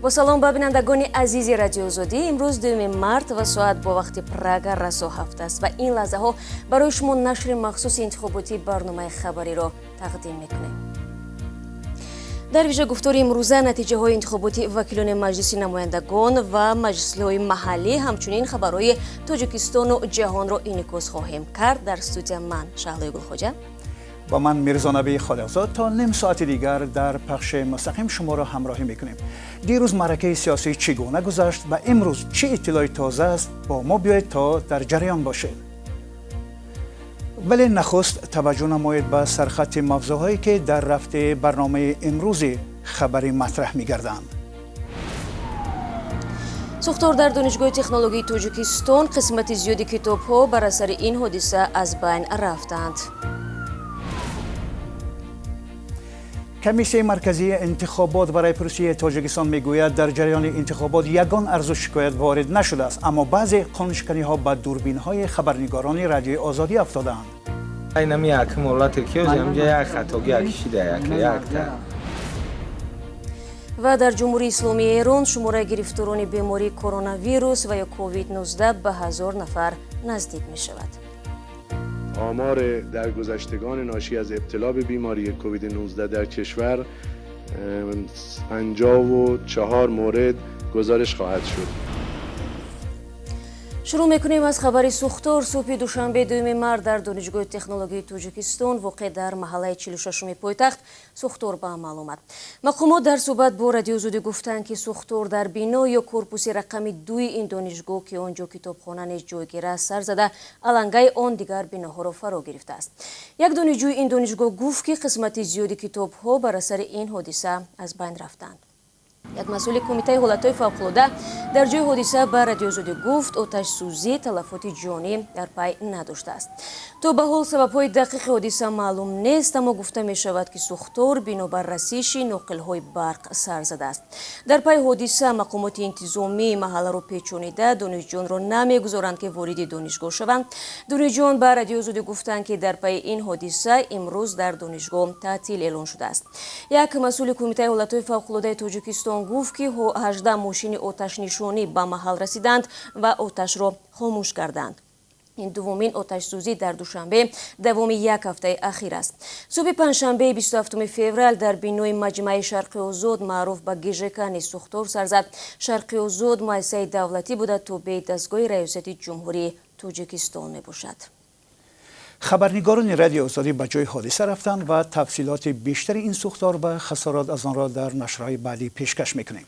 با سلام به بینندگان عزیز رادیو آزادی. امروز دوم март و ساعت با وقت پراگ رسا هفته است و این لحظه ها برای شما نشر مخصوص انتخاباتی برنامه خبری را تقدیم میکنیم. در ویژه گفتار امروزه نتیجه های انتخاباتی وکیلان مجلس نمایندگان و مجلس های محلی همچنین خبرهای تاجیکستان و جهان را انعکاس خواهیم کرد. در استودیو من شهلا گلخوجه با من میرزا نبی خالقزاد تا نیم ساعت دیگر در پخش مستقیم شما را همراهی میکنیم. دیروز معرکه سیاسی چگونه گذشت و امروز چه اطلاعی تازه است؟ با ما بیایید تا در جریان باشید. ولی نخست توجه نمایید به سرخط موضوعهایی که در رفته برنامه امروز خبری مطرح میگردند. سوختار در دانشگاه تکنولوژی تاجیکستان قسمت زیادی کتاب‌ها بر اثر این حادثه از بین رفتند. کمیسیون مرکزی انتخابات و راعیپورسії تاجیکستان میگوید در جریان انتخابات یگان عرض و شکایت وارد نشده است، اما بعضی قانونشکنی‌ها به دوربین‌های خبرنگاران رادیوی آزادی افتادند. اینم یکم ولات کیوز اینجا یک خطاگی کشیده یک تا. و در جمهوری اسلامی ایران شماره گرفتاران بیماری کرونا ویروس و یا کووید 19 به 1000 نفر نزدیک می شود. آمار درگذشتگان ناشی از ابتلا به بیماری کووید 19 در کشور 54 مورد گزارش خواهد شد. شروع میکنیم از خبری سوختار. صبح دوشنبه دوم март در دانشگاه تکنولوژی تاجیکستان واقع در محله 46 پایتخت سوختار به عمل آمد. مقامات در صحبت با رادیو آزادی گفتند که سوختار در بنا یا کورپوس رقم 2 این دانشگاه که آنجا کتابخانه نیز جایگیر است سر زده، علنگه آن دیگر بناها را فرا گرفته است. یک دانشجوی این دانشگاه گفت که قسمت زیادی کتاب‌ها بر اثر این حادثه از بین رفتند. یک مسئول کمیته حالتهای فوق‌العاده در جای حادثه به رادیو آزادی گفت آتش سوزی تلفات جانی در پی نداشته است. تا به حال سبب‌های دقیق حادثه معلوم نیست، اما گفته می شود که سوختار بنابر رسیش ناقل‌های برق سر زده است. در پی حادثه مقامات انتظامی محله را پیچانیده دانشجویان را نمیگذارند که وارد دانشگاه شوند. دانشجویان به رادیو آزادی گفتند که در پی این حادثه امروز در دانشگاه تعطیل اعلان شده است. یک مسئول کمیته حالتهای فوق‌العاده تاجیکستان گفت که 18 ماشین آتش نشانی به محل رسیدند و آتش را خاموش کردند. این دومین آتش سوزی در دوشنبه دوام یک هفته اخیر است. صبح پنجشنبه 27 فوریه در بینای مجمع شرقی آزاد معروف به گیژکانی سوختار سر زد. شرقی آزاد مؤسسه دولتی بوده تا به دستگاه ریاست جمهوری تاجیکستان می باشد. خبرنگاران رادیو آزادی به جای حادثه رفتند و تفصیلات بیشتر این سوختار و خسارات از آن را در نشرهای بعدی پیشکش میکنیم.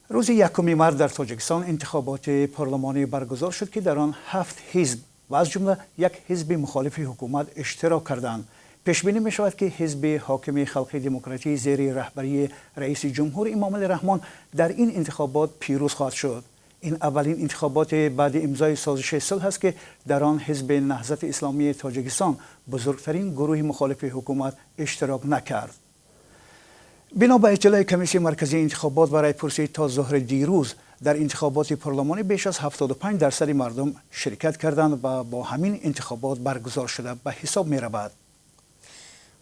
روز یکم مارت در تاجیکستان انتخابات پارلمانی برگزار شد که در آن 7 حزب و از جمله یک حزب مخالف حکومت اشتراک کردند. پیش بینی می شود که حزب حاکمی خلقی دموکراتی زیر رهبری رئیس جمهور امام الرحمن در این انتخابات پیروز خواهد شد. این اولین انتخابات بعد امضای سازش صلح است که در آن حزب نهضت اسلامی تاجیکستان بزرگترین گروه مخالف حکومت اشتراک نکرد. بنا به اطلاع کمیسیون مرکزی انتخابات و راعیپورسії تا ظهر دیروز در انتخابات پارلمانی بیش از 75% مردم شرکت کردند و با همین انتخابات برگزار شده به حساب می رود.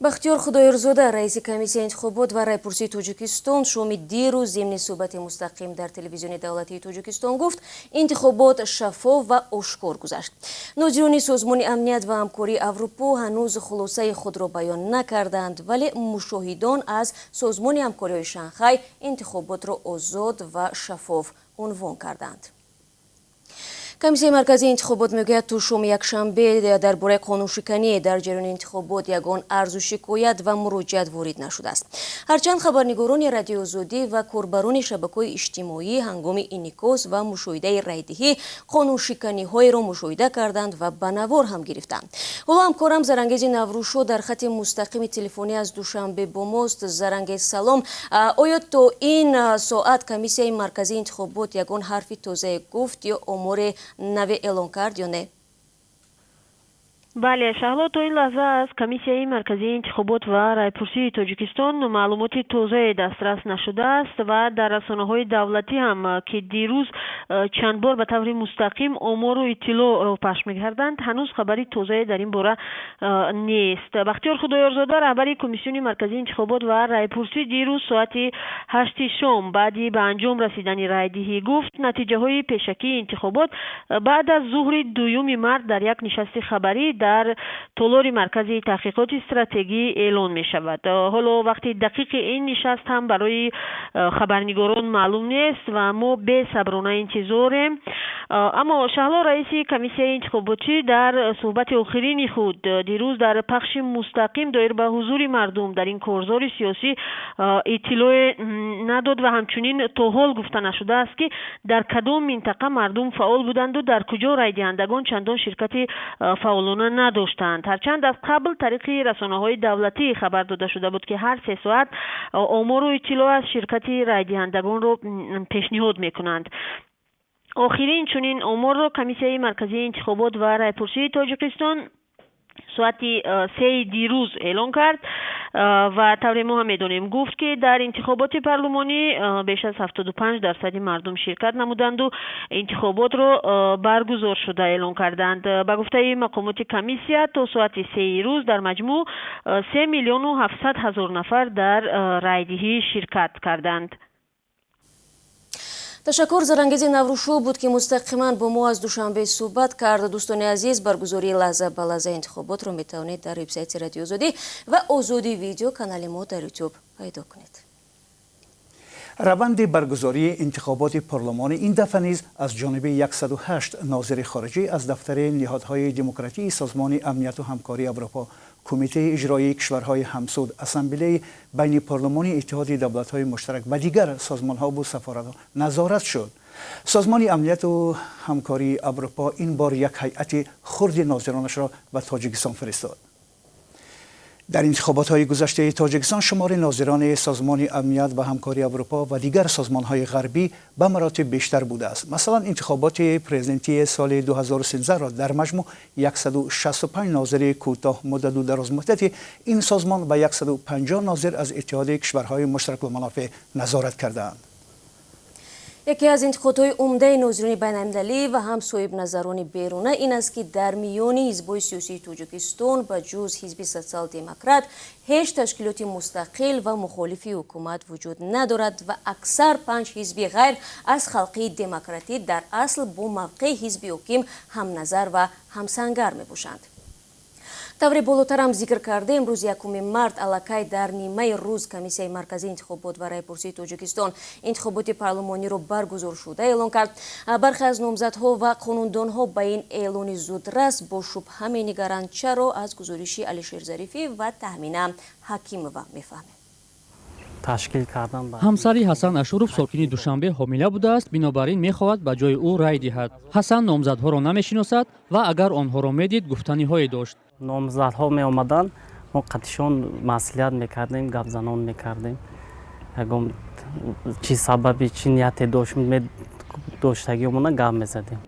بختیار خدایرزاده رئیس کمیسیون انتخابات و راعیپورسії تاجیکستان شام دیروز ضمن صحبت مستقیم در تلویزیون دولتی تاجیکستان گفت انتخابات شفاف و اشکار گذشت. ناظران سازمان امنیت و همکاری اروپا هنوز خلاصه خود را بیان نکردند، ولی مشاهدان از سازمانی ҳамкориҳои شانگهای انتخابات را آزاد و شفاف عنوان کردند. کمیسیون مرکزی انتخابات میگوید تو شام یکشنبه درباره قانونشکنی در جریان انتخابات یگان عرض و شکایت و مراجعت وارد نشده است. هرچند خبرنگاران رادیو آزادی و کاربران شبکه‌های اجتماعی هنگام انعکاس و مشاهده رایدهی قانونشکنی‌های را مشاهده کردند و به نوار هم گرفتند. حالا همکارم زرنگیز نوروشو در خط مستقیم تلفنی از دوشنبه با ماست. زرنگیز سلام. آیا تا این ساعت کمیسیون مرکزی انتخابات یگان حرفی تازه گفت یا امور نوی اعلان کرد یا نه؟ بله، شهلا تا این لحظه از کمیسیای مرکزی انتخابات و راعیپورسii تاجیکستان معلومات تازه دسترس نشده است و در رسانه‌های دولتی هم که دیروز چند بار به طور مستقیم آمار و اطلاع را پخش می‌کردند هنوز خبری تازه در این باره نیست. بختیار خدایارزاده رهبر کمیسیون مرکزی انتخابات و راعیپورسii دیروز ساعت 8 شام بعدی به انجام رسیدن رایدهی گفت نتیجه‌های پیشکی انتخابات بعد از ظهر دوم مرت در یک نشست خبری در تالار مرکزی تحقیقات استراتژی اعلان می شود. حالا وقتی دقیق این نشست هم برای خبرنگاران معلوم نیست و ما به صبرانه انتظاریم. اما شهلا رئیس کمیسیای انتخاباتی در صحبت آخرین خود دیروز در پخش مستقیم دایر به حضور مردم در این کارزار سیاسی اطلاع نداد و همچنین تا حال گفته نشده است که در کدام منطقه مردم فعال بودند و در کجا رای دهندگان چندان شرکت فعالانه نداشتند. هرچند از قبل طریق رسانه‌های دولتی خبر داده شده بود که هر 3 ساعت آمار و اطلاع از شرکت رای دهندگان را پیشنهاد می‌کنند. آخرین چنین آمار را کمیسیای مرکزی انتخابات و راعیپورسii تاجیکستان ساعت 3 دیروز اعلان کرد و طور ما هم میدونیم گفت که در انتخابات پارلمانی بیش از 75% مردم شرکت نمودند و انتخابات را برگزار شده اعلان کردند. به گفته مقامات کمیسیه تا ساعت 3 روز در مجموع 3,700,000 نفر در رایدهی شرکت کردند. تشکر زرانگیزی نوروشو بود که مستقیما با ما از دوشنبه صحبت کرد. دوستان عزیز برگزاری لحظه به لحظه انتخابات رو میتوانید در وبسایت رادیو آزادی و آزادی ویدیو کانال ما در یوتیوب پیدا کنید. روند برگزاری انتخابات پارلمانی این دفعه نیز از جانب 108 ناظر خارجی از دفتر نهادهای دموکراتی سازمان امنیت و همکاری اروپا، کمیته اجرایی کشورهای همسود، اسامبله بین پارلمانی اتحاد دولت‌های مشترک و دیگر سازمان‌ها و سفارت‌ها نظارت شد. سازمان امنیت و همکاری اروپا این بار یک هیئت خرد ناظرانش را به تاجیکستان فرستاد. در انتخابات‌های گذشته تاجیکستان شمار ناظران سازمان امنیت و همکاری اروپا و دیگر سازمان‌های غربی به مراتب بیشتر بوده است. مثلا انتخابات پرزیدنتی سال 2013 را در مجموع 165 ناظر کوتاه مدت و دراز مدت این سازمان و 150 ناظر از اتحاد کشورهای مشترک المنافع نظارت کردند. یکی از انتخابات عمده ناظرین بین‌المللی و هم صاحب نظران بیرونه این است که در میان حزب‌های سیاسی تاجیکستان به جز حزب سوسیال دموکرات هیچ تشکیلات مستقل و مخالف حکومت وجود ندارد و اکثر 5 حزب غیر از خلقی دموکراتی در اصل با موقع حزب حاکم هم نظر و هم سنگر میباشند. طور بالاتر هم ذکر کرده امروز یکم март аллакай در نیمه روز کمیسیای مرکزی انتخابات و راعیپورسii تاجیکستان انتخابات پارلمانی را برگزار شده اعلان کرد. برخی از نامزدها و قانوندانها به این اعلان زودرس با شبهه می‌نگرند چرا از گزارش علیشیر ظریفی و تخمین حکیمова میفهمیم. ҳамсари ҳасан ашуров сокини душанбе ҳомила будааст, бинобар ин мехоҳад ба ҷои ӯ рай диҳад. ҳасан номзадҳоро намешиносад ва агар онҳоро медид гуфтаниҳое дошт. номзадҳо меомаданд, мо қатишон маслиҳат мекардем, гапзанон мекардем. ягон чӣ сабаби чӣ нияте доштагиомона гап мезадем.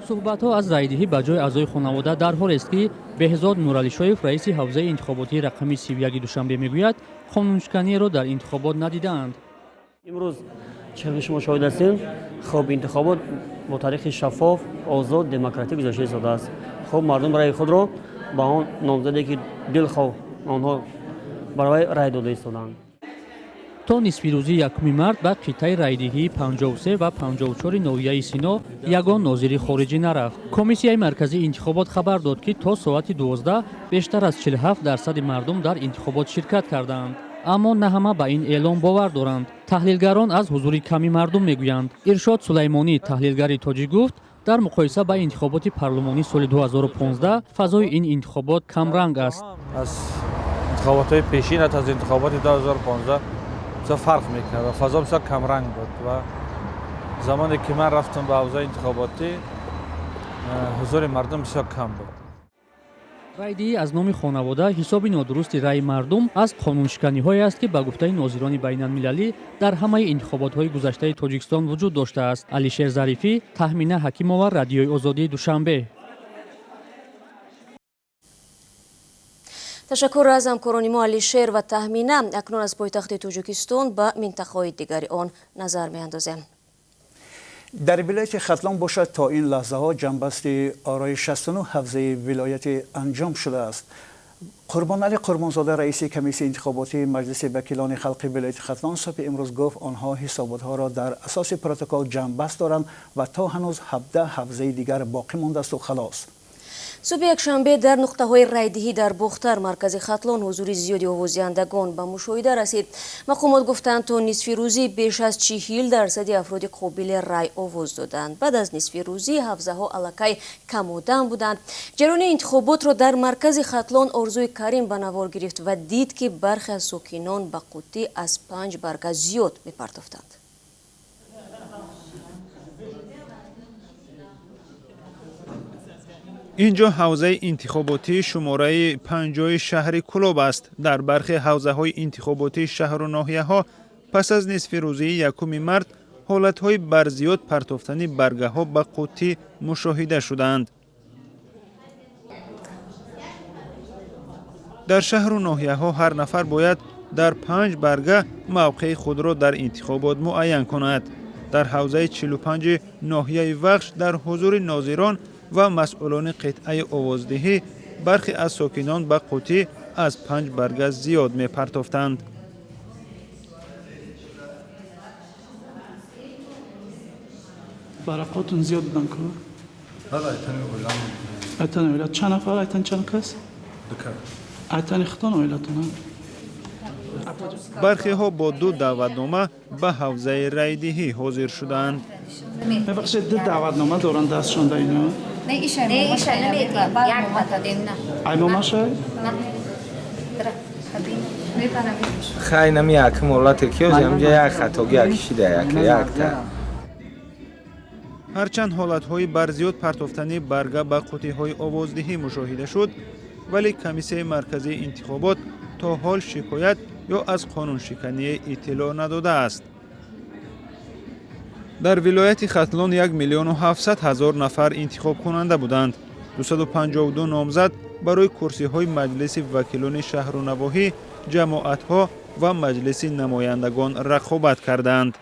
суҳбатҳо аз райдиҳӣ ба ҷои аъзои хонавода дар ҳолест ки беҳзод нуралишоев раиси ҳавзаи интихоботии рақами 31 душанбе мегӯяд қонуншиканиеро дар интихобот надидаанд. имрӯз чиқи шумо шоҳид ҳастем, хоб интихобот бо таърихи шаффоф, озод, демократӣ гузашта истодааст. хоб мардум раи худро ба он номзаде ки дилхоҳ онҳо барои рай дода истоданд. то нисфи рӯзи 1 март ба қитъаи райдиҳии 53 ва 54 ноҳияи сино ягон нозири хориҷӣ нарафт. комиссияи марказии интихобот хабар дод ки то соати 12 бештар аз 47% мардум дар интихобот ширкат карданд. аммо на ҳама ба ин эълон бовар доранд. таҳлилгарон аз ҳузури ками мардум мегӯянд. иршод сулаймонӣ, таҳлилгари тоҷик гуфт, дар муқоиса ба интихоботи парлумонӣ соли 2015 фазои ин интихобот камранг аст. аз интихоботҳои пешин аз интихоботи 2015 بسیار فرق میکنه و فضا بسیار کمرنگ بود و زمانی که من رفتم به حوزه انتخاباتی حضور مردم بسیار کم بود. رایدی از نام خانواده حساب نادرستی رای مردم از قانونشکنی‌هایی است که به گفته ناظران بین‌المللی در همه انتخابات‌های گذشته تاجیکستان وجود داشته است. علیشیر ظریفی، تخمین حکیمova رادیوی آزادی دوشنبه. تشکر از همکاران ما علیشیر و تهمینه. اکنون از پایتخت تاجیکستان به منطقه‌های دیگری آن نظر می‌اندازیم. در ولایت ختلان باشد تا این لحظه ها جنبست آرای 69 حوزه ولایت انجام شده است. قربان علی قربانزاده رئیس کمیسیون انتخاباتی مجلس وکیلان خلقی ولایت ختلان صبح امروز گفت آنها حسابات ها را در اساس پروتکل جنبست دارند و تا هنوز 17 حوزه دیگر باقی مانده است و خلاص. صبح یکشنبه در نقطه‌های رایدهی در بختر مرکز ختلان حضور زیادی آوازیندگان به مشاهده رسید. مقامات گفتند تا نصف روزی بیش از 40% افراد قابل رای آواز دادند. بعد از نصف روزی حوزه ها الکی کم و دم بودند. جریان انتخابات را در مرکز ختلان آرزوی کریم به نوار گرفت و دید که برخی از ساکنان به قوطی از 5 برگ زیاد می‌پرداختند. اینجا حوزه انتخاباتی شماره 50 شهر کلوب است. در برخی حوزه های انتخاباتی شهر و ناحیه ها پس از نصف روزی یکم مرت حالت های برزیاد پرتافتنی برگه ها به قوطی مشاهده شدند. در شهر و ناحیه ها هر نفر باید در 5 برگه موقع خود را در انتخابات معین کند. در حوزه 45 ناحیه وخش در حضور ناظران و مسئولان قطعه آوازدهی برخی از ساکنان به قوطی از 5 برگ زیاد می پرتافتند. برقاتون زیاد بودن که؟ بله ایتن اولاد چند نفر؟ ایتن چند کس؟ ایتن اختان اولادتون؟ برخی ها با 2 دعوتنامه به حوزه رایدهی حاضر شدند. ببخشید 2 دعوتنامه دارن دستشان در اینو؟ نه ایشان نمیدیم یک تا دیم نه ای ماما شد؟ نه خیلی نمی یکم اولاد کیوز همجا یک خطاگی اکشیده یک تا هرچند حالت های برزیاد پرتافتنی برگه به قوطی های آوازدهی مشاهده شد ولی کمیسیون مرکزی انتخابات تا حال شکایت یا از قانون شکنی اطلاع نداده است. در ولایت ختلان 1,700,000 نفر انتخاب کننده بودند. 252 نامزد برای کرسی های مجلس وکیلان شهر و نواحی، جماعت ها و مجلس نمایندگان رقابت کردند.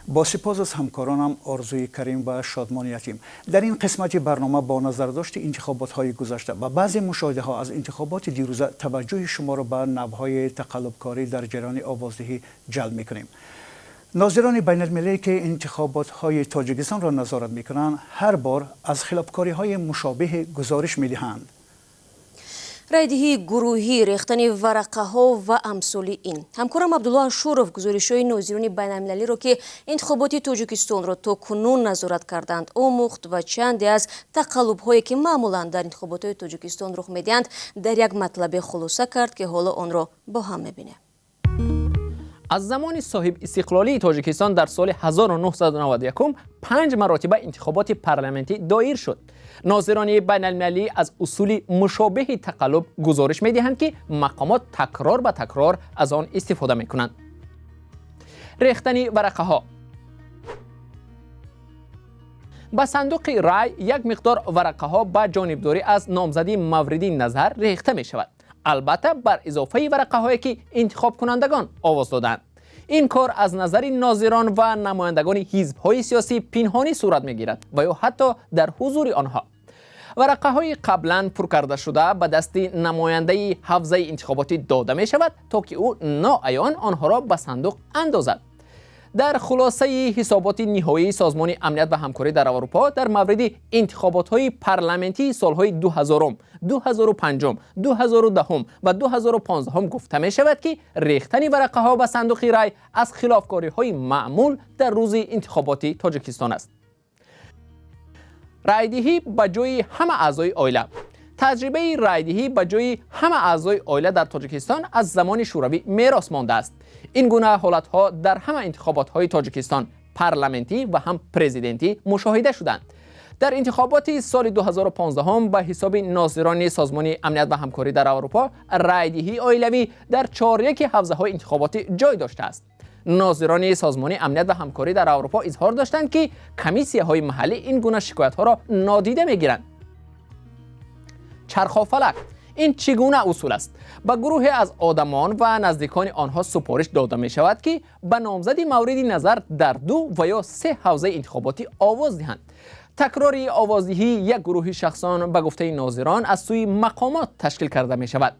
با سپاس از همکارانم آرزوی کریم و شادمانیتیم. در این قسمت برنامه با نظرداشت انتخابات های گذشته و بعضی مشاهده ها از انتخابات دیروزه توجه شما را به نوع‌های تقلبکاری در جریان آوازدهی جلب می‌کنیم. ناظران بین المللی که انتخابات های تاجیکستان را نظارت می‌کنند هر بار از خلافکاری های مشابه گزارش می‌دهند. رایدهی گروهی، ریختن ورقه ها و امثال این. همکارم عبدالله شورف گزارش‌های ناظران بین المللی را که انتخابات تاجیکستان را تا کنون نظارت کردند آموخت و چندی از تقلب‌هایی که معمولاً در انتخابات تاجیکستان رخ می‌دهند در یک مطلب خلاصه کرد که حالا آن را با هم می‌بینیم. از زمان صاحب استقلالی تاجیکستان در سال 1991 5 مراتبه انتخابات پارلمانتی دایر شد. ناظران بین المللی از اصول مشابه تقلب گزارش می دهند که مقامات تکرار به تکرار از آن استفاده می کنند. ریختن ورقه ها. به صندوق رای یک مقدار ورقه ها به جانبداری از نامزدی مورد نظر ریخته می شود. البته بر اضافه ورقه هایی که انتخاب کنندگان آواز دادند. این کار از نظر ناظران و نمایندگان حزب های سیاسی پنهانی صورت می گیرد و یا حتی در حضور آنها. ورقه های قبلا پر کرده شده به دست نماینده حوزه انتخاباتی داده می شود تا که او ناعیان آنها را به صندوق اندازد. در خلاصه حسابات نهایی سازمان امنیت و همکاری در اروپا در مورد انتخابات‌های پارلمانتی سالهای 2000، 2005، 2010 و 2015 گفته می شود که ریختن ورقه ها به صندوق رای از خلافکاری‌های معمول در روز انتخابات تاجیکستان است. رایدهی به جای همه اعضای عائله. تجربه رایدهی به جای همه اعضای عائله در تاجیکستان از زمان شوروی میراث مانده است. این گونه حالت‌ها در همه انتخابات‌های تاجیکستان پارلمانتی و هم پرزیدنتی مشاهده شدند. در انتخابات سال 2015 به حساب ناظران سازمان امنیت و همکاری در اروپا رایدهی عائلوی در 4 حوزه‌های انتخاباتی جای داشته است. ناظران سازمان امنیت و همکاری در اروپا اظهار داشتند که کمیسی‌های محلی این گونه شکایت‌ها را نادیده می‌گیرند. چرخ و فلک. این چگونه اصول است؟ به گروهی از آدمان و نزدیکان آنها سفارش داده می شود که به نامزدی مورد نظر در 2 و یا 3 حوزه انتخاباتی آواز دهند. تکراری آوازدهی یک گروه شخصان به گفته ناظران از سوی مقامات تشکیل کرده می شود.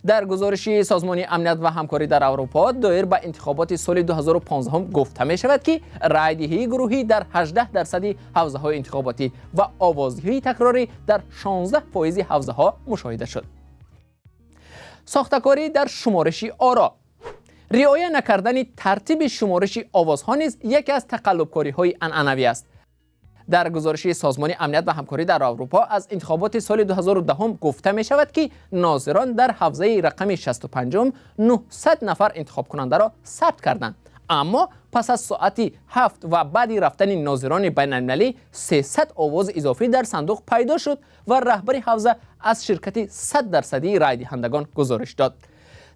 در گزارش سازمان امنیت و همکاری در اروپا دایر به انتخابات سال 2015 گفته می شود که رأیدهی گروهی در 18% حوزه های انتخاباتی و آوازدهی تکراری در 16% حوزه ها مشاهده شد. ساختکاری در شمارش آرا. رعایت نکردن ترتیب شمارش آوازها نیز یکی از تقلب‌کاری‌های عنعنوی است. در گزارش سازمان امنیت و همکاری در اروپا از انتخابات سال 2010 گفته می شود که ناظران در حوزه رقم 65 900 نفر انتخاب کننده را ثبت کردند، اما پس از ساعت 7 و بعد رفتن ناظران بین المللی 300 آواز اضافی در صندوق پیدا شد و رهبر حوزه از شرکت 100% رای دهندگان گزارش داد.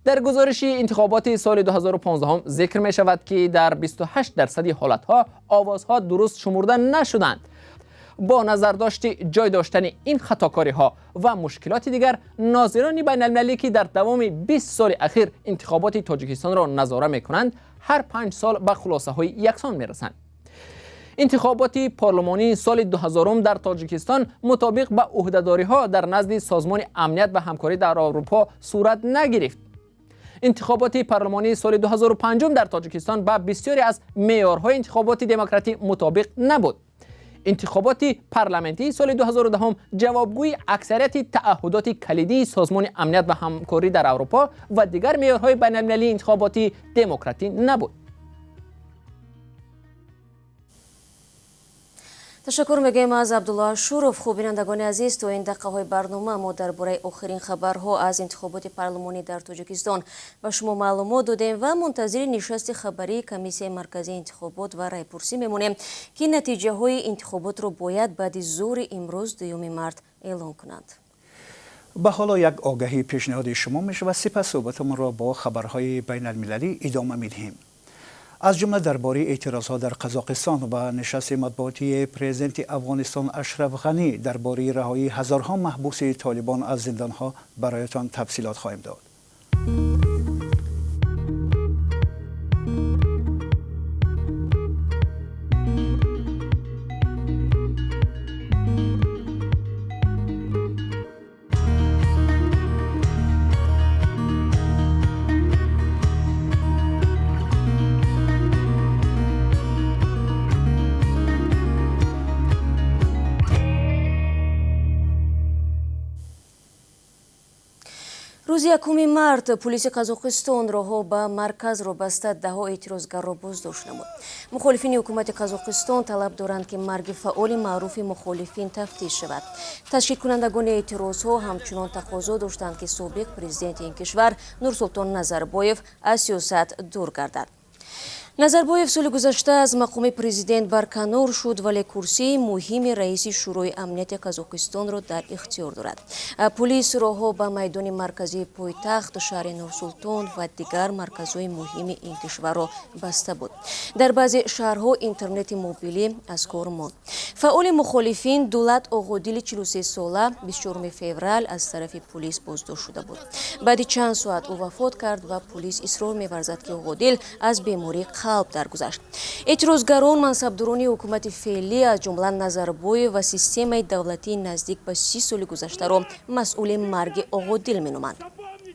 در گزارش انتخابات سال 2015 ذکر می شود که در 28% حالتها آوازها درست شمرده نشدند. با نظر داشت جای داشتن این خطاکاری ها و مشکلات دیگر، ناظران بین المللی که در دوام 20 سال اخیر انتخابات تاجیکستان را نظاره می کنند هر 5 سال به خلاصه های یکسان می رسند. انتخابات پارلمانی سال 2000 در تاجیکستان مطابق به عهده‌داری ها در نزد سازمان امنیت و همکاری در اروپا صورت نگرفت. انتخابات پارلمانی سال 2005 در تاجیکستان با بسیاری از معیارهای انتخابات دموکراتی مطابق نبود. انتخابات پارلمانی سال 2010 جوابگوی اکثریت تعهدات کلیدی سازمان امنیت و همکاری در اروپا و دیگر معیارهای بین‌المللی انتخاباتی دموکراتی نبود. تشکر میگیم از عبدالله شورف. خوب بینندگان عزیز، تو این دقیقه‌های برنامه ما درباره آخرین خبرها از انتخابات پارلمانی در تاجیکستان به شما معلومات دادیم و منتظر نشست خبری کمیسیون مرکزی انتخابات و راعیپورسii میمونیم که نتیجه های انتخابات را باید بعد ظهر امروز 2 مارت اعلام کنند. به حالا یک آگهی پیشنهاد شما میشه و سپس صحبتمان را با خبرهای بین المللی ادامه میدهیم. از جمله درباره اعتراضها در قزاقستان و نشست مطبوعاتی پرزیدنت افغانستان اشرف غنی درباره رهایی هزارها محبوس طالبان از زندانها برایتان تفصیلات خواهیم داد. روز якуми март پلیس قزاقستان راهها به مرکز را بسته، دهها اعتراضگر را بازداشت نمود. مخالفین حکومت قزاقستان طلب دارند که مرگ فعال معروف مخالفین تفتیش شود. تشکیل کنندگان اعتراضها همچنان تقاضا داشتند که سابق پرزیدنت این کشور نورسولطان نظربایف از سیاست دور گردد. نظربایف سال گذشته از مقام پرزیدنت برکنار شد، ولی کرسی مهم رئیس شورای امنیت قزاقستان را در اختیار دارد. پلیس راهها به میدان مرکزی پایتخت شهر نورسولطان و دیگر مرکزهای مهم این کشور را بسته بود. در بعضی شهرها اینترنت موبیلی از کار ماند. فعال مخالفین دولت آقادیل 43 ساله 24 فوریه از طرف پلیس بازداشت شده بود. بعد چند ساعت او وفات کرد و پلیس اصرار می‌ورزد که آقادیل از بیماری قلب درگذشت. اعتراضگران منصبداران حکومت فعلی از جمله نظربایف و سیستم دولتی نزدیک به 30 سال گذشته را مسئول مرگ آقادیل می‌نامند.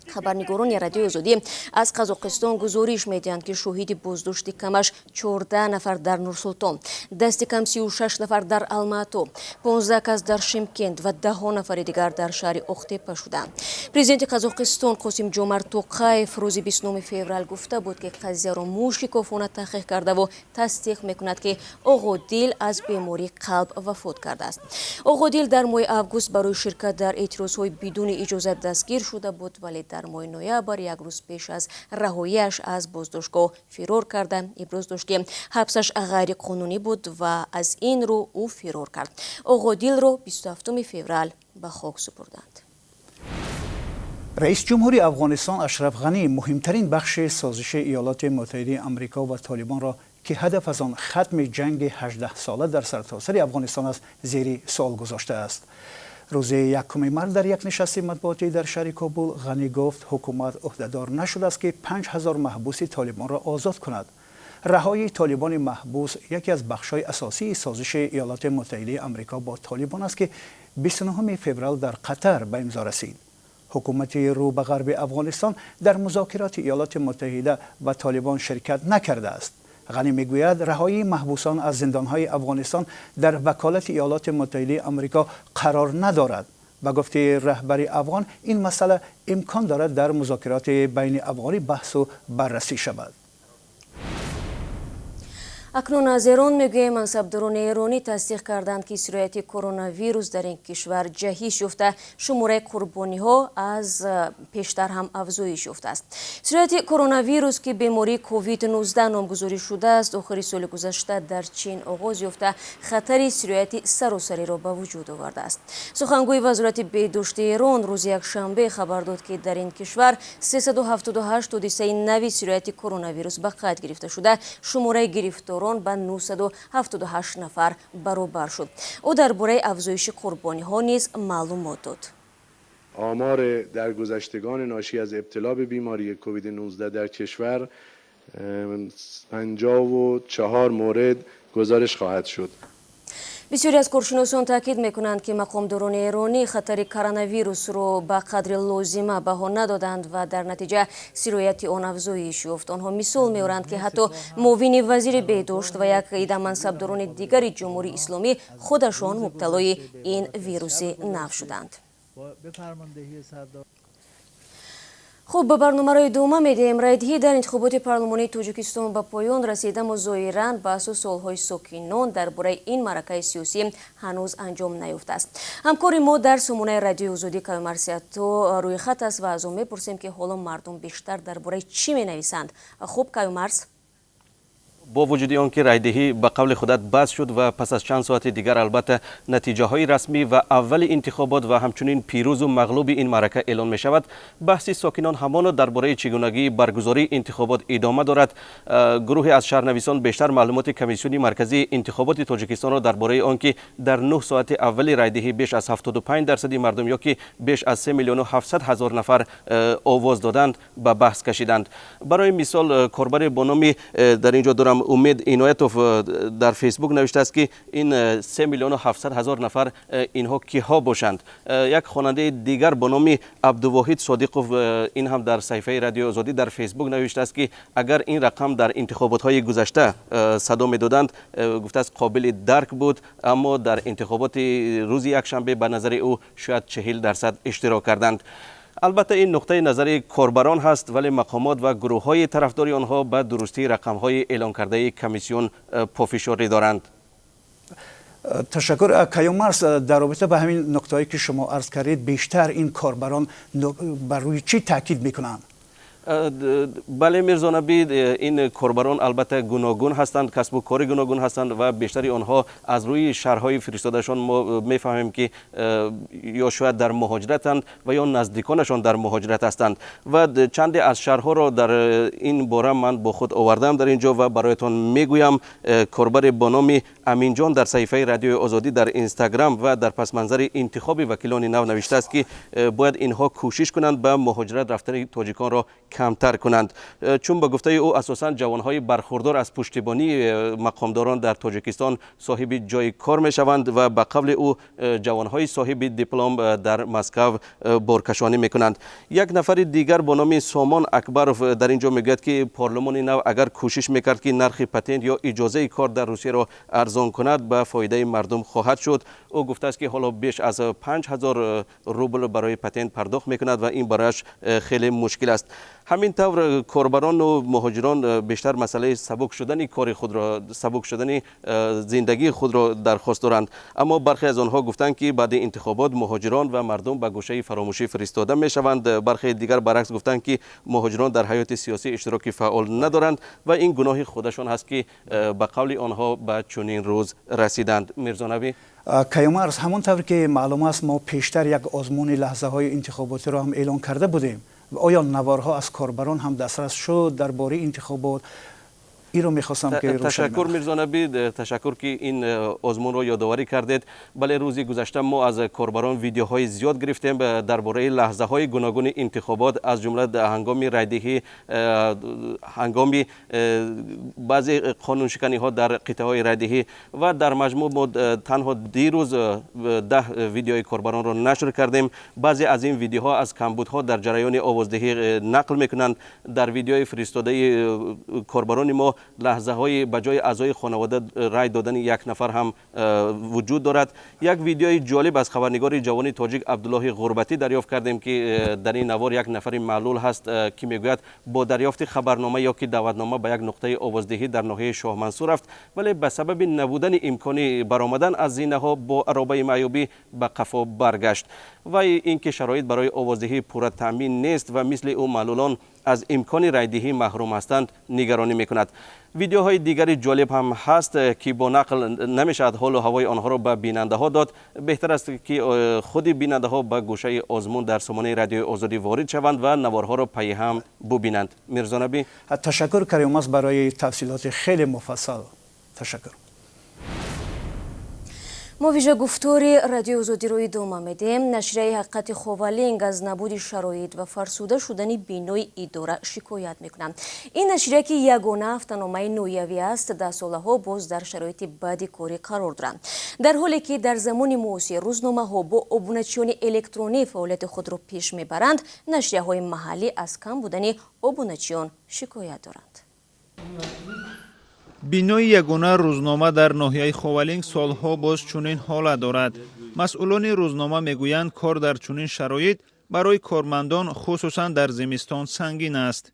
خبرنگاران رادیو آزادی از قزاقستان گزارش می‌دهند که شاهد بازداشت کمش 14 نفر در نورسولطان، دست کم 36 نفر در الماتو، 15 کس در شیمکند و 10 نفر دیگر در شهر اختیپه شدند. پرزیدنت قزاقستان قاسم جومرت توقایف روز 29 فوریه گفته بود که قضیه را موشکافانه تحقیق کرده و تصدیق می‌کند که آقادیل از بیماری قلب وفات کرده است. آقادیل در ماه آگوست برای شرکت در اعتراض‌های بدون اجازه دستگیر شده بود، ولی در ماه نوامبر یک روز پیش از رهایی‌اش از بازداشتگاه فرار کرده. ابراز داشت که حبسش غیر قانونی بود و از این رو او فرار کرد. آقادیل را 27 فوریه به خاک سپردند. رئیس جمهوری افغانستان اشرف غنی مهمترین بخش سازش ایالات متحده آمریکا و طالبان را که هدف از آن ختم جنگ 18 ساله در سرتاسر افغانستان است زیر سوال گذاشته است. روز یکم مرد در یک نشست مطبوعاتی در شهر کابل غنی گفت حکومت عهدهدار نشده است که 5000 محبوس طالبان را آزاد کند. رهایی طالبان محبوس یکی از بخش‌های اساسی سازش ایالات متحده آمریکا با طالبان است که 29 فوریه در قطر به امضا رسید. حکومت رو به غرب افغانستان در مذاکرات ایالات متحده و طالبان شرکت نکرده است. غنی میگوید رهایی محبوسان از زندانهای افغانستان در وکالت ایالات متحده آمریکا قرار ندارد و گفته رهبر افغان این مسئله امکان دارد در مذاکرات بین افغانی بحث و بررسی شود. اکنون از ایران میگویم منصبداران ایرانی تصدیق کردند که سرایت کرونا ویروس در این کشور جهش یافته، شماره قربانی ها از پیشتر هم افزایش یافته است. سرایت کرونا ویروس که بیماری کووید 19 نامگذاری شده است، آخر سال گذشته در چین آغاز یافته، خطر سرایت سراسری را به وجود آورده است. سخنگوی وزارت بهداشت ایران روز یکشنبه خبر داد که در این کشور 378 حادثه نوی سرایت کرونا ویروس به قید گرفته شده، شماره گرفتاران به 978 نفر برابر شد. او درباره افزایش قربانی ها نیز معلومات داد. آمار درگذشتگان ناشی از ابتلا به بیماری کووید 19 در کشور 54 مورد گزارش خواهد شد. بسیاری از کارشناسان تاکید میکنند که مقامداران ایرانی خطر کرونا ویروس را به قدر لازمه بها ندادند و در نتیجه سرایت آن افزایش یافت. آنها مثال میارند که حتی معاون وزیر بهداشت و یک عده منصبداران دیگر جمهوری اسلامی خودشان مبتلای این ویروس نو شدند. خوب، به برنامه رای دوم میدیم. رایدهی در انتخابات پارلمانی تاجیکستان به پایان رسیده، ظاهراً به اساس سوالهای ساکنان درباره این معرکه سیاسی هنوز انجام نیافته است. همکار ما در سازمان رادیو آزادی کیومرسیاتو روی خط است و از او میپرسیم که حالا مردم بیشتر درباره چی مینویسند. خوب کیومرس، با وجود آنکه رایدهی به قول خودت بس شد و پس از چند ساعت دیگر البته نتیجه های رسمی و اول انتخابات و همچنین پیروز و مغلوب این معرکه اعلان می شود، بحث ساکنان همان درباره چگونگی برگزاری انتخابات ادامه دارد. گروهی از شهرنویسان بیشتر معلومات کمیسیونی مرکزی انتخابات تاجیکستان را درباره آنکه در 9 ساعت اول رایدهی بیش از 75% مردم یا که بیش از 3,700,000 نفر آواز دادند به بحث کشیدند. برای مثال کاربر با نام در اینجا دارم امید عنایتوف در فیسبوک نوشته است که این 3,700,000 نفر اینها کیها باشند. یک خواننده دیگر به نام عبدالواحد صادقوف این هم در صفحه رادیو آزادی در فیسبوک نوشته است که اگر این رقم در انتخابات های گذشته صدا میدادند، گفته است قابل درک بود، اما در انتخابات روز یکشنبه به نظر او شاید 40% اشتراک کردند. البته این نقطه نظر کاربران هست، ولی مقامات و گروه های طرفداری آنها به درستی رقم های اعلان کرده کمیسیون پافشاری دارند. تشکر کیومرس. در رابطه به همین نکته‌ای که شما عرض کردید، بیشتر این کاربران بر روی چی تاکید میکنند؟ بله میرزا نبی، این کاربران البته گوناگون هستند، کسب و کار گوناگون هستند و بیشتری آنها از روی شهرهای فرستادهشان ما میفهمیم که یا شاید در مهاجرتند و یا نزدیکانشان در مهاجرت هستند و چند از شهرها را در این باره من با خود آوردم در اینجا و برایتان میگویم. کاربر با نام امین جان در صفحه رادیو آزادی در اینستاگرام و در پس منظر انتخاب وکیلان نو نوشته است که باید اینها کوشش کنند به مهاجرت رفتن تاجیکان را کمتر کنند، چون به گفته او اساساً جوانهای برخوردار از پشتیبانی مقامداران در تاجیکستان صاحب جای کار می شوند و به قول او جوانهای صاحب دیپلم در مسکو بارکشانی می کنند. یک نفر دیگر با نام سامان اکبر در اینجا میگوید که پارلمان نو اگر کوشش میکرد که نرخ پتنت یا اجازه کار در روسیه را ارزان کند، به فایده مردم خواهد شد. او گفته است که حالا بیش از 5,000 روبل برای پتنت پرداخت میکند و این برایش خیلی مشکل است. همین طور کاربران و مهاجران بیشتر مسئله سبک شدن کار خود را، سبک شدن زندگی خود را درخواست دارند، اما برخی از آنها گفتند که بعد انتخابات مهاجران و مردم به گوشه فراموشی فرستاده می شوند. برخی دیگر برعکس گفتند که مهاجران در حیات سیاسی اشتراک فعال ندارند و این گناه خودشان هست که به قول آنها به چنین روز رسیدند. میرزا نبی، کیومرس، همونطور که معلوم است ما پیشتر یک آزمون لحظه های انتخاباتی را هم اعلان کرده بودیم. آیا نوارها از کاربران هم دسترس شد درباره انتخابات؟ ایرو میخواستم که تشکر میرزا نبی، تشکر که این آزمون رو یادآوری کردید. بله روزی گذشته ما از کاربران ویدیوهای زیاد گرفتیم درباره لحظه های گوناگون انتخابات، از جمله هنگام رایدهی، هنگام بعضی قانون شکنی ها در قطعه های رایدهی و در مجموع ما تنها دیروز 10 ویدیوهای کاربران رو نشر کردیم. بعضی از این ویدیوها از کمبودها در جریان آوازدهی نقل میکنند. در ویدیوهای فرستاده کاربران ما لحظه های بجای اعضای خانواده رای دادن یک نفر هم وجود دارد. یک ویدیوی جالب از خبرنگار جوان تاجیک عبدالله غربتی دریافت کردیم که در این نوار یک نفر معلول هست که میگوید با دریافت خبرنامه یا که دعوتنامه به یک نقطه آوازدهی در ناحیه شاه منصور رفت، ولی به سبب نبودن امکانی برآمدن از زینه ها با عرابه معیوبی به قفا برگشت و اینکه شرایط برای آوازدهی پورا تامین نیست و مثل او معلولان از امکان رایدهی محروم هستند نگرانی میکند. ویدیوهای دیگری جالب هم هست که با نقل نمیشد حال و هوای آنها را به بیننده ها داد. بهتر است که خود بیننده ها به گوشه آزمون در سامانه رادیو آزادی وارد شوند و نوارها را پی هم ببینند. میرزا نبی، تشکر کریوماس برای تفصیلات خیلی مفصل. تشکر. ما ویژه گفتاری رادیو آزادی رو ادامه میدیم. نشریه حقیقت خوالینگ از نبود شرایط و فرسوده شدن بینای اداره شکایت میکنند. این نشریه که یگانه هفته‌نامه نویوی است، 10 سالها باز در شرایط بدی کاری قرار دارند. در حالی که در زمان معاصر روزنامه ها با ابونچیان الکترونی فعالیت خود را پیش میبرند، نشریه های محلی از کم بودن ابونچیان شکایت دارند. بینوی یگانه روزنامه در ناحیه خوالینگ سالها باز چنین حالت دارد. مسئولان روزنامه میگویند کار در چنین شرایط برای کارمندان خصوصا در زمستان سنگین است.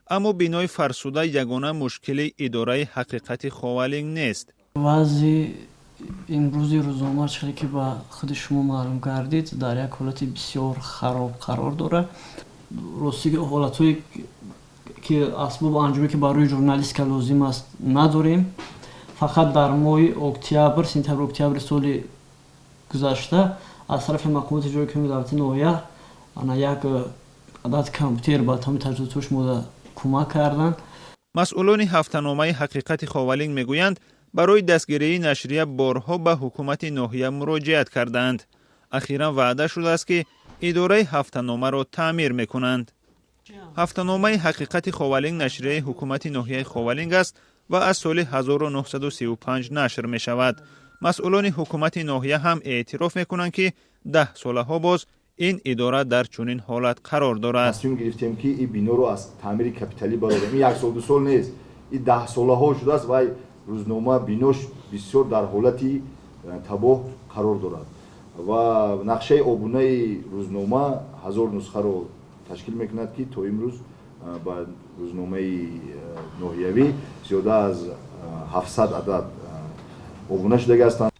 اما بینوی فرسوده یگانه مشکل اداره حقیقت خوالینگ نیست. وضع امروزی روزنامه چیزی که با خود شما معلوم کردید در یک حالت بسیار خراب قرار دارد. راستی که حالت‌های که اسباب انجامی که برای ژورنالیست که لازم است نداریم. فقط در ماه اکتبر، سپتامبر اکتبر سال گذشته از طرف مقامات اجرایی کننده دولتی ناحیه یک عدد کامپیوتر با تمام تجهیزاتش ما کمک کردند. مسئولان هفته‌نامه حقیقت خوالینگ میگویند برای دستگیری نشریه بارها به حکومت ناحیه مراجعت کردند. اخیراً وعده شده است که اداره هفته‌نامه را تعمیر میکنند. هفته‌نامه حقیقت خوالینگ نشریه حکومت ناحیه خوالینگ است و از سال 1935 نشر می شود. مسئولان حکومت ناحیه هم اعتراف می کنند که 10 سالها باز این اداره در چنین حالت قرار دارد. تصمیم گرفتیم که این بنا رو از تعمیر کپیتالی برآوریم. این 1 سال 2 سال نیست، این 10 سالها شده است و روزنامه بیناش بسیار در حالتی تباه قرار دارد و نقشه آبونه روزنامه 1000 نسخه رو تشکیل میکند که تا امروز با روزنامه ناحیوی زیاده از 700 عدد آبونه شده هستند.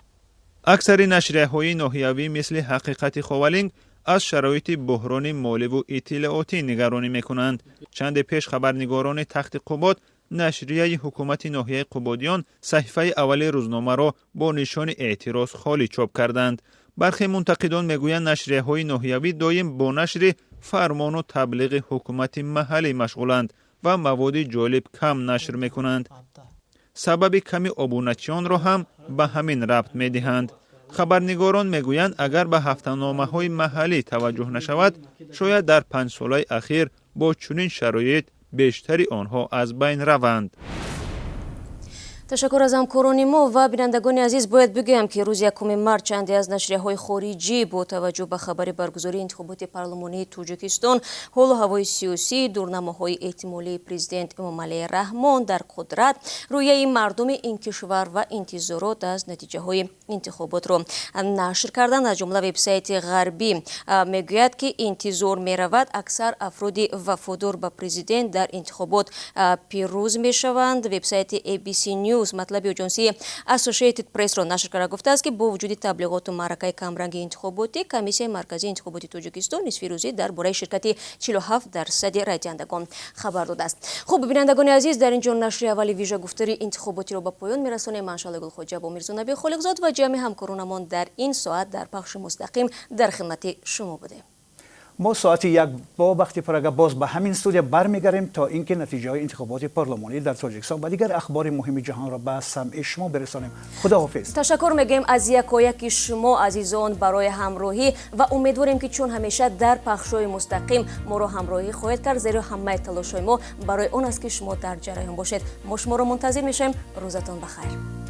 اکثر نشریه های ناحیوی مثل حقیقت خوالینگ از شرایط بحران مالی و اطلاعاتی نگرانی میکنند. چند پیش خبرنگاران تخت قباد نشریه حکومت ناحیه قبادیان صحیفه اول روزنامه را با نشان اعتراض خالی چاپ کردند. برخی منتقدان میگویند نشریه های ناحیوی دایم با نشر فرمان و تبلیغ حکومت محلی مشغولند و مواد جالب کم نشر میکنند. سبب کمی ابونچیان را هم به همین ربط میدهند. خبرنگاران میگویند اگر به هفته‌نامه های محلی توجه نشود، شاید در 5 سال اخیر با چنین شرایط بیشتری آنها از بین روند. تشکر از همکاران ما و بینندگان عزیز. باید بگویم که روز یکم مارت چندی از نشریه‌های خارجی با توجه به خبر برگزاری انتخابات پارلمانی تاجیکستان، حال و هوای سیاسی، دورنماهای احتمالی پرزیدنت امامعلی رحمان در قدرت، رویه مردم این کشور و انتظارات از نتیجه‌های انتخابات را نشر کردند. از جمله وبسایت غربی میگوید که انتظار می‌رود اکثر افراد وفادار به پرزیدنت در انتخابات پیروز می‌شوند. وبسایت ABC نیوز مطلب ایجنسی اسوسییتد پرس را نشر کرده گفته است که با وجود تبلیغات و معرکه کمرنگ انتخاباتی، کمیسیون مرکزی انتخاباتی تاجیکستان نصف روزی درباره شرکت 47% رای دهندگان خبر داده است. خب بینندگان عزیز، در اینجا نشر اول ویژه گفتاری انتخاباتی را به پایان میرسانیم. من شعله گلخوجه با میرزا نبی خالقزاد و جمع همکارانمان در این ساعت در پخش مستقیم در خدمت شما بودیم. ما ساعت 1 با وقتی پرگه باز به همین استودیو برمیگردیم تا اینکه نتیجه های انتخابات پارلمانی در تاجیکستان و دیگر اخبار مهم جهان را به سمع شما برسانیم. خداحافظ. تشکر میگیم از یکایک شما عزیزان برای همراهی و امیدواریم که چون همیشه در پخش‌های مستقیم ما را همراهی خواهید کرد، زیرا همه تلاش‌های ما برای اون است که شما در جریان باشید. ما شما را منتظر میشیم. روزتان بخیر.